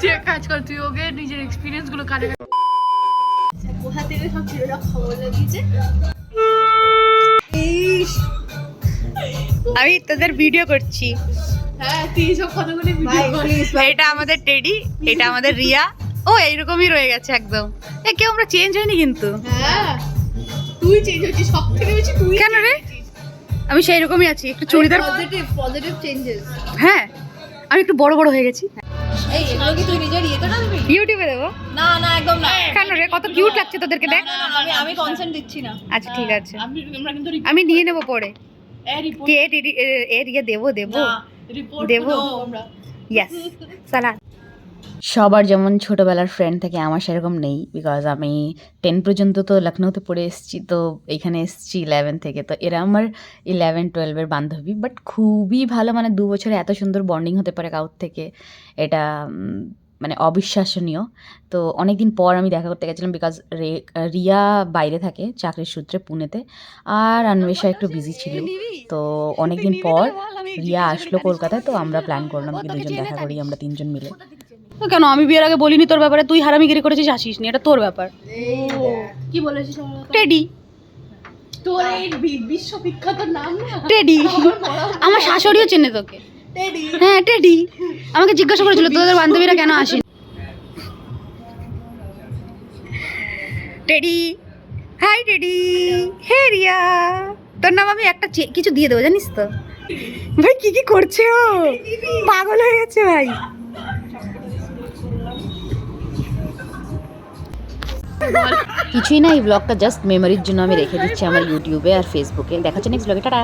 তুই এক কাজ কর, তুই ওকে নিজের এক্সপিরিয়েন্স গুলো কানে কোথা থেকে সব ছেলেরা খবর লাগিয়েছে। আমি তোদের ভিডিও করছি। হ্যাঁ তুই সব কথাগুলি ভিডিও করিস। এটা আমাদের টেডি, এটা আমাদের রিয়া। ও এইরকমই রয়ে গেছে একদম। কেউ আমরা চেঞ্জ হয়নি কিন্তু। হ্যাঁ তুই চেঞ্জ হচ্ছিস সব থেকে বেশি, তুই কেন রে? আমি সেই রকমই আছি, একটু চুড়িদার। Positive changes. হ্যাঁ আমি একটু বড় বড় হয়ে গেছি। এই এগুলো কি তুই নিজের ইয়েতে ডালবি? ইউটিউবে দেবো। না না একদম না। কেন রে? কত কিউট লাগছে তোদেরকে, দেখ। আমি কনসেন্ট দিচ্ছি না। আচ্ছা ঠিক আছে, আমরা কিন্তু আমি নিয়ে নেবো পরে। রিপোর্ট কে এর ইয়ে দেবো রিপোর্ট দেবো। আমরা। ইয়েস সালা। সবার যেমন ছোটোবেলার ফ্রেন্ড থাকে, আমার সেরকম নেই। বিকজ আমি 10 পর্যন্ত তো লখনৌতে পড়ে এসেছি, তো এখানে এসেছি 11 থেকে। তো এরা আমার 11-12-এর বান্ধবী, বাট খুবই ভালো। মানে 2 বছরে এত সুন্দর বন্ডিং হতে পারে কারোর থেকে, এটা মানে অবিশ্বাসনীয়। তো অনেক দিন পর আমি দেখা করতে গেছিলাম, বিকজ রিয়া বাইরে থাকে চাকরির সূত্রে পুনেতে, আর অন্বেষা একটু বিজি ছিল। তো অনেক দিন পর রিয়া আসলো কলকাতায়, তো আমরা প্ল্যান করলাম কি দুজন দেখা করি আমরা 3 জন মিলে। কেন আমি বিয়ের আগে বলিনি তোর ব্যাপারে? তুই হারামিগিরি করেছিস, আসিস নি, এটা তোর ব্যাপার। কি বলেছিস? টেডি, তোর এই বিশ্ববিখ্যাত নাম না টেডি। আমার শাশুড়িও চেনে তোকে। টেডি। হ্যাঁ টেডি, আমাকে জিজ্ঞাসা করেছিল তোদের বান্ধবীরা কেন আসেনি। Teddy, hi Teddy. Hey Riya, তোর নাম আমি একটা কিছু দিয়ে দেবো জানিস তো। ভাই কি কি করছে ও, পাগল হয়ে গেছে ভাই। কিছুই না, এই ব্লগটা জাস্ট মেমোরির জন্য আমি রেখে দিচ্ছি আমার ইউটিউবে আর ফেসবুকে। দেখা হচ্ছে নেক্সট ব্লগে, টাটা।